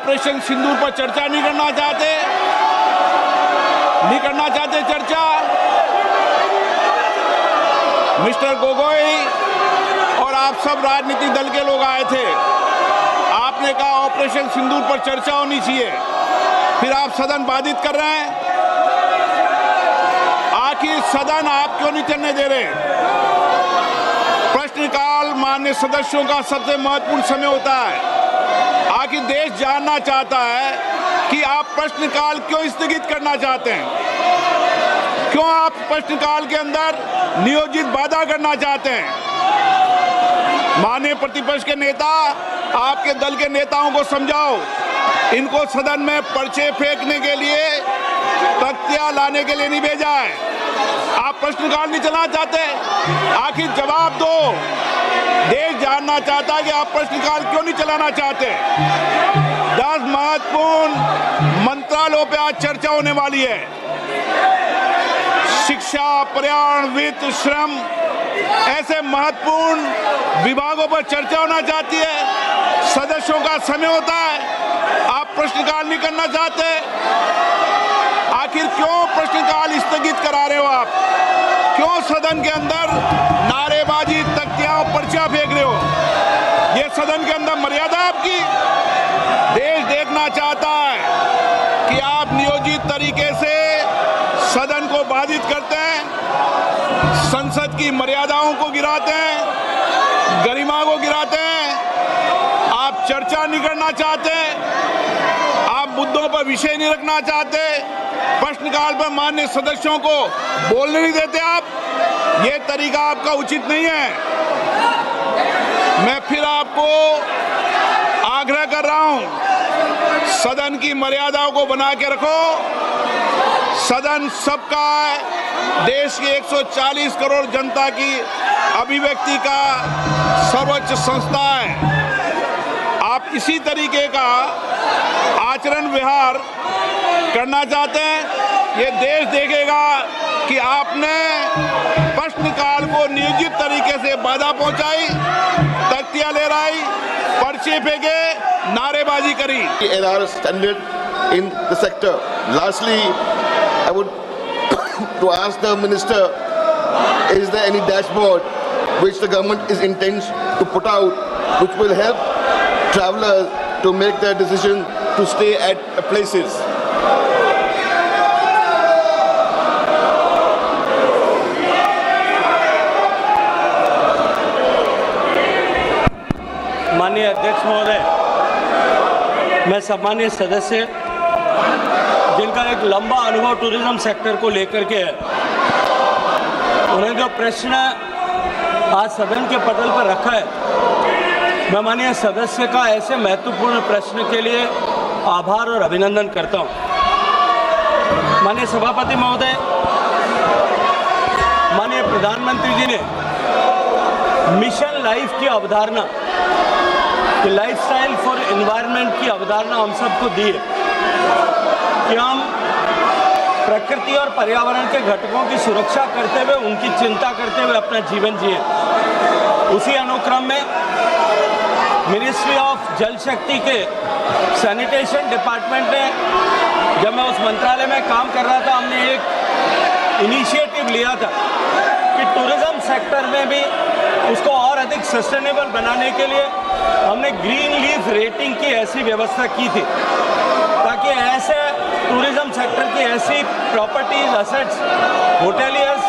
Operation सिंदूर पर चर्चा नहीं करना चाहते चर्चा। मिस्टर गोगोई और आप सब राजनीतिक दल के लोग आए थे, आपने कहा ऑपरेशन सिंदूर पर चर्चा होनी चाहिए, फिर आप सदन बाधित कर रहे हैं। आखिर सदन आप क्यों नहीं चलने दे रहे? प्रश्नकाल माननीय सदस्यों का सबसे महत्वपूर्ण समय होता है। आखिर देश जानना चाहता है कि आप प्रश्नकाल क्यों स्थगित करना चाहते हैं, क्यों आप प्रश्नकाल के अंदर नियोजित बाधा करना चाहते हैं। माननीय प्रतिपक्ष के नेता, आपके दल के नेताओं को समझाओ, इनको सदन में पर्चे फेंकने के लिए, तख्तियां लाने के लिए नहीं भेजा है। आप प्रश्नकाल नहीं चलाना चाहते, आखिर जवाब दो। देश जानना चाहता है कि आप प्रश्नकाल क्यों नहीं चलाना चाहते। 10 महत्वपूर्ण मंत्रालयों पे आज चर्चा होने वाली है। शिक्षा, पर्यावरण, वित्त, श्रम, ऐसे महत्वपूर्ण विभागों पर चर्चा होना चाहती है। सदस्यों का समय होता है, आप प्रश्नकाल नहीं करना चाहते। आखिर क्यों प्रश्नकाल स्थगित करा रहे हो आप? क्यों सदन के अंदर नारेबाजी, तख्तियां, पर्चा फेंक रहे हो? ये सदन के अंदर मर्यादा आपकी? देश देखना चाहता है कि आप नियोजित तरीके से सदन को बाधित करते हैं, संसद की मर्यादाओं को गिराते हैं, गरिमा को गिराते हैं। आप चर्चा नहीं करना चाहते, आप मुद्दों पर विषय नहीं रखना चाहते, प्रश्नकाल पर माननीय सदस्यों को बोलने नहीं देते आप। ये तरीका आपका उचित नहीं है। मैं फिर आपको आग्रह कर रहा हूं, सदन की मर्यादाओं को बना के रखो। सदन सबका है, देश की 140 करोड़ जनता की अभिव्यक्ति का सर्वोच्च संस्था है। आप इसी तरीके का आचरण व्यवहार करना चाहते हैं, ये देश देखेगा कि आपने प्रश्नकाल को नियोजित तरीके से बाधा पहुंचाई, तख्तियां लहराई, पर्चे फेंके, नारेबाजी करी। NR standard in the sector. Lastly, I would to ask the minister, is there any dashboard which the government is intends to put out, which will help travelers to make their decision to stay at places? माननीय अध्यक्ष महोदय, मैं सम्मानीय सदस्य जिनका एक लंबा अनुभव टूरिज्म सेक्टर को लेकर के है, उन्हें जो प्रश्न आज सदन के पटल पर रखा है, मैं माननीय सदस्य का ऐसे महत्वपूर्ण प्रश्न के लिए आभार और अभिनंदन करता हूं। माननीय सभापति महोदय, माननीय प्रधानमंत्री जी ने मिशन लाइफ की अवधारणा, कि लाइफस्टाइल फॉर एनवायरनमेंट की अवधारणा हम सबको दी है कि हम प्रकृति और पर्यावरण के घटकों की सुरक्षा करते हुए, उनकी चिंता करते हुए अपना जीवन जिए। उसी अनुक्रम में मिनिस्ट्री ऑफ जल शक्ति के सैनिटेशन डिपार्टमेंट ने, जब मैं उस मंत्रालय में काम कर रहा था, हमने एक इनिशिएटिव लिया था कि टूरिज्म सेक्टर में भी उसको और अधिक सस्टेनेबल बनाने के लिए हमने ग्रीन लीफ रेटिंग की ऐसी व्यवस्था की थी ताकि ऐसे टूरिज्म सेक्टर की ऐसी प्रॉपर्टीज, असेट्स, होटेलियर्स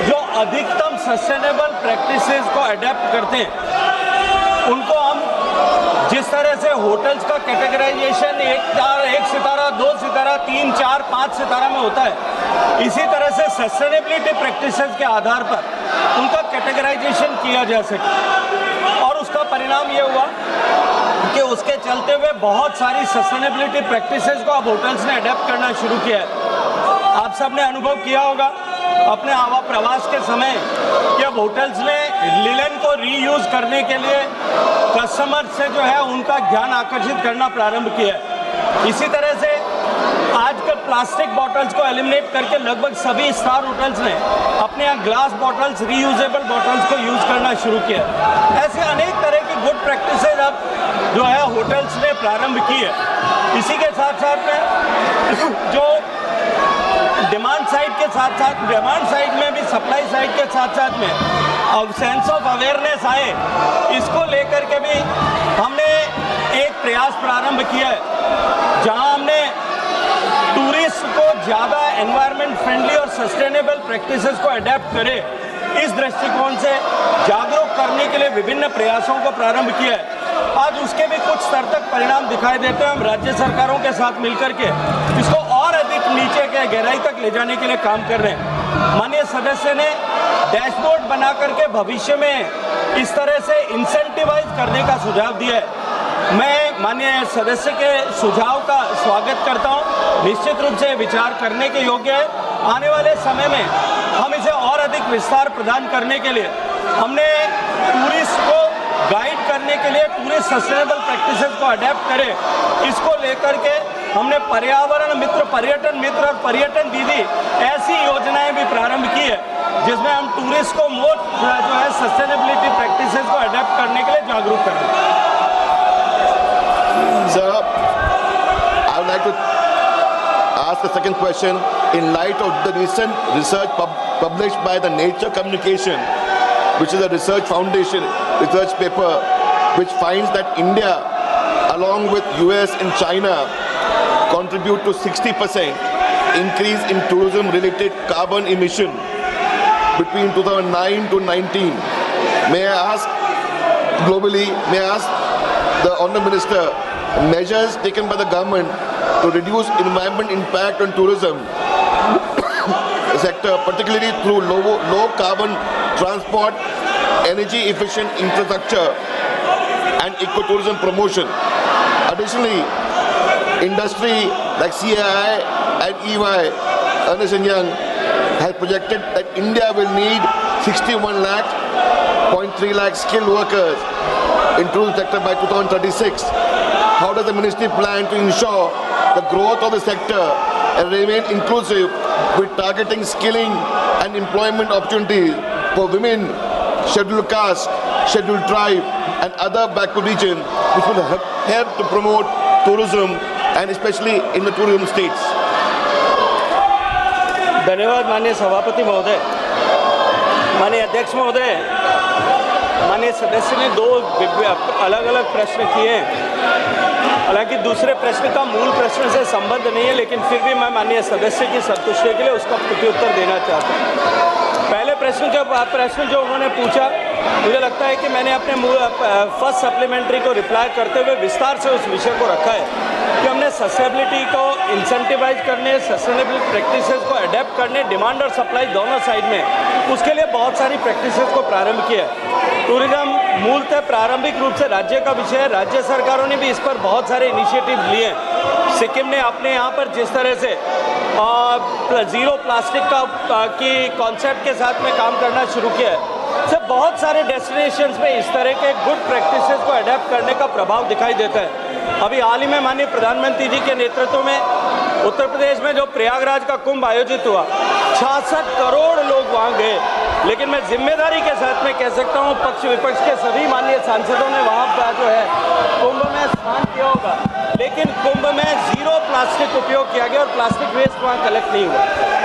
जो अधिकतम सस्टेनेबल प्रैक्टिसेस को अडेप्ट करते हैं, उनको हम जिस तरह से होटल्स का कैटेगराइजेशन 1 सितारा, 2 सितारा, 3, 4, 5 सितारा में होता है, इसी तरह से सस्टेनेबिलिटी प्रैक्टिसेस के आधार पर उनका कैटेगराइजेशन किया जा सके। और उसका परिणाम ये हुआ कि उसके चलते हुए बहुत सारी सस्टेनेबिलिटी प्रैक्टिसेस को अब होटल्स ने अडेप्ट करना शुरू किया है। आप सब ने अनुभव किया होगा अपने आवा प्रवास के समय कि अब होटल्स ने लिनन को रीयूज करने के लिए कस्टमर से जो है उनका ध्यान आकर्षित करना प्रारंभ किया है। इसी तरह से आजकल प्लास्टिक बॉटल्स को एलिमिनेट करके लगभग सभी स्टार होटल्स ने अपने यहाँ ग्लास बॉटल्स, रीयूजेबल बॉटल्स को यूज़ करना शुरू किया। ऐसे अनेक तरह की गुड प्रैक्टिसेज अब जो है होटल्स ने प्रारंभ की है। इसी के साथ साथ में जो डिमांड साइड के साथ साथ डिमांड साइड में भी सप्लाई साइड के साथ साथ में अब सेंस ऑफ अवेयरनेस आए, इसको लेकर के भी हमने एक प्रयास प्रारंभ किया है, जहां हमने टूरिस्ट को ज़्यादा एनवायरनमेंट फ्रेंडली और सस्टेनेबल प्रैक्टिसेस को अडेप्ट करे, इस दृष्टिकोण से जागरूक करने के लिए विभिन्न प्रयासों को प्रारंभ किया है। आज उसके भी कुछ स्तर तक परिणाम दिखाई देते हैं। हम राज्य सरकारों के साथ मिलकर के इसको और अधिक नीचे के गहराई तक ले जाने के लिए काम कर रहे हैं। माननीय सदस्य ने डैशबोर्ड बना करके भविष्य में इस तरह से इंसेंटिवाइज करने का सुझाव दिया है। मैं माननीय सदस्य के सुझाव का स्वागत करता हूं। निश्चित रूप से विचार करने के योग्य है। आने वाले समय में हम इसे और अधिक विस्तार प्रदान करने के लिए हमने टूरिस्ट को गाइड करने के लिए टूरिस्ट सस्टेनेबल प्रैक्टिसेस को अडेप्ट करें, इसको लेकर के हमने पर्यावरण मित्र, पर्यटन मित्र और पर्यटन दीदी ऐसी योजनाएं भी प्रारंभ की है, जिसमें हम टूरिस्ट को मोर जो है सस्टेनेबिलिटी प्रैक्टिसेस को अडेप्ट करने के लिए जागरूक करें। Sir, I would like to ask a second question. In light of the recent research published by the Nature Communication, which is a research foundation research paper, which finds that India, along with US and China, contribute to 60% increase in tourism-related carbon emission between 2009 to 19. May I ask, globally, may I ask the Honourable Minister, measures taken by the government to reduce environment impact on tourism sector, particularly through low carbon transport, energy efficient infrastructure and ecotourism promotion. Additionally, industry like CAI and EY, Ernst & Young, has projected that India will need 61.3 lakh skilled workers in tourism sector by 2036. How does the ministry plan to ensure the growth of the sector and remain inclusive with targeting skilling and employment opportunities for women, scheduled caste, scheduled tribe and other backward regions, which will help to promote tourism and especially in the tourism states? धन्यवाद माननीय सभापति महोदय, माननीय अध्यक्ष महोदय। माननीय सदस्य ने दो अलग अलग प्रश्न किए हैं। हालांकि दूसरे प्रश्न का मूल प्रश्न से संबंध नहीं है, लेकिन फिर भी मैं माननीय सदस्य की संतुष्टि के लिए उसका प्रत्युत्तर देना चाहता हूँ। पहले प्रश्न जो उन्होंने पूछा, मुझे लगता है कि मैंने अपने फर्स्ट सप्लीमेंट्री को रिप्लाई करते हुए विस्तार से उस विषय को रखा है कि हमने सस्टेनेबिलिटी को इंसेंटिवाइज करने, सस्टेनेबल प्रैक्टिसेस को अडेप्ट करने, डिमांड और सप्लाई दोनों साइड में, उसके लिए बहुत सारी प्रैक्टिसेस को प्रारंभ किया है। टूरिज्म मूलतः प्रारंभिक रूप से राज्य का विषय है। राज्य सरकारों ने भी इस पर बहुत सारे इनिशिएटिव लिए हैं। सिक्किम ने अपने यहाँ पर जिस तरह से ज़ीरो प्लास्टिक की कॉन्सेप्ट के साथ में काम करना शुरू किया है, से बहुत सारे डेस्टिनेशंस में इस तरह के गुड प्रैक्टिसेस को अडेप्ट करने का प्रभाव दिखाई देता है। अभी हाल ही में माननीय प्रधानमंत्री जी के नेतृत्व में उत्तर प्रदेश में जो प्रयागराज का कुंभ आयोजित हुआ, 66 करोड़ लोग वहाँ गए। लेकिन मैं जिम्मेदारी के साथ में कह सकता हूँ, पक्ष विपक्ष के सभी माननीय सांसदों ने वहाँ पर जो है कुंभ में स्नान किया होगा, लेकिन कुंभ में ज़ीरो प्लास्टिक उपयोग किया गया और प्लास्टिक वेस्ट वहाँ कलेक्ट नहीं हुआ।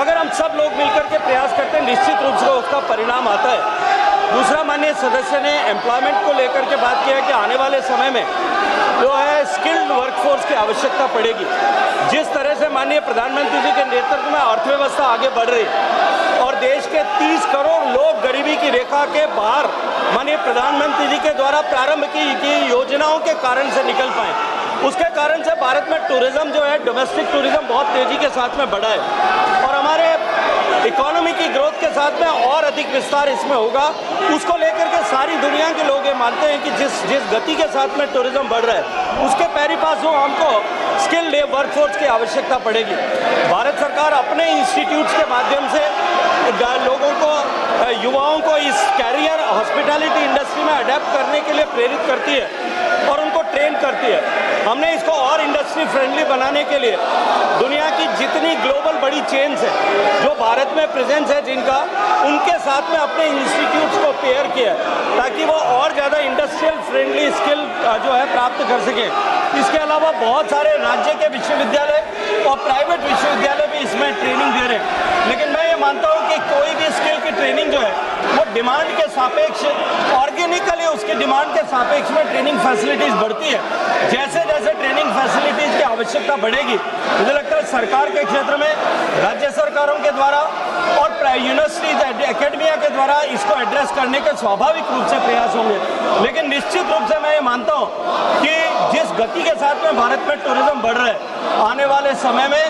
अगर हम सब लोग मिलकर के प्रयास करते हैं, निश्चित रूप से उसका परिणाम आता है। दूसरा, माननीय सदस्य ने एम्प्लॉयमेंट को लेकर के बात किया कि आने वाले समय में जो है स्किल्ड वर्कफोर्स की आवश्यकता पड़ेगी। जिस तरह से माननीय प्रधानमंत्री जी के नेतृत्व में अर्थव्यवस्था आगे बढ़ रही और देश के 30 करोड़ लोग गरीबी की रेखा के बाहर माननीय प्रधानमंत्री जी के द्वारा प्रारंभ की योजनाओं के कारण से निकल पाए, उसके कारण से भारत में टूरिज्म जो है, डोमेस्टिक टूरिज्म बहुत तेजी के साथ में बढ़ा है और हमारे इकोनॉमी की ग्रोथ के साथ में और अधिक विस्तार इसमें होगा। उसको लेकर के सारी दुनिया के लोग ये मानते हैं कि जिस गति के साथ में टूरिज्म बढ़ रहा है, उसके पैरी पासों हमको स्किल्ड वर्कफोर्स की आवश्यकता पड़ेगी। भारत सरकार अपने इंस्टीट्यूट्स के माध्यम से लोगों को, युवाओं को इस कैरियर हॉस्पिटैलिटी इंडस्ट्री में अडेप्ट करने के लिए प्रेरित करती है और उनको ट्रेन करती है। हमने इसको और इंडस्ट्री फ्रेंडली बनाने के लिए दुनिया की जितनी ग्लोबल बड़ी चेन्स है जो भारत में प्रेजेंस है जिनका, उनके साथ में अपने इंस्टीट्यूट्स को पेयर किया ताकि वो और ज़्यादा इंडस्ट्रियल फ्रेंडली स्किल जो है प्राप्त कर सकें। इसके अलावा बहुत सारे राज्य के विश्वविद्यालय और प्राइवेट विश्वविद्यालय भी इसमें ट्रेनिंग दे रहे हैं। लेकिन मैं ये मानता हूँ कि कोई भी स्किल की ट्रेनिंग जो है वो डिमांड के सापेक्ष ऑर्गेनिकली उसकी डिमांड के सापेक्ष में ट्रेनिंग फैसिलिटीज़ बढ़ती है। जैसे जैसे ट्रेनिंग फैसिलिटीज़ की आवश्यकता बढ़ेगी, मुझे लगता है सरकार के क्षेत्र में राज्य सरकारों के द्वारा और यूनिवर्सिटीज एकेडमिया के द्वारा इसको एड्रेस करने के स्वाभाविक रूप से प्रयास होंगे। लेकिन निश्चित रूप से मैं ये मानता हूँ कि जिस गति के साथ में भारत में टूरिज्म बढ़ रहा है, आने वाले समय में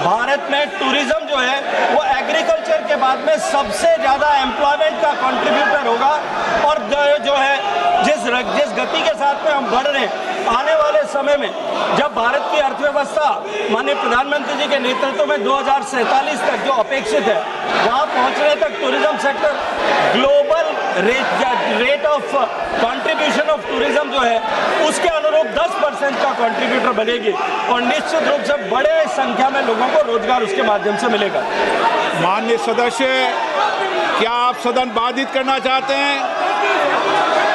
भारत में टूरिज्म जो है वो एग्रीकल्चर के बाद में सबसे ज़्यादा एम्प्लॉयमेंट का कंट्रीब्यूटर होगा। और जो है जिस गति के साथ में हम बढ़ रहे हैं, आने वाले समय में जब भारत की अर्थव्यवस्था माननीय प्रधानमंत्री जी के नेतृत्व में 2047 तक जो अपेक्षित है, वहाँ पहुँचने तक tourism sector global rate of contribution of tourism जो है उसके अनुरूप 10% का कंट्रीब्यूटर बनेगी और निश्चित रूप से बड़े संख्या में लोगों को रोजगार उसके माध्यम से मिलेगा। माननीय सदस्य, क्या आप सदन बाधित करना चाहते हैं?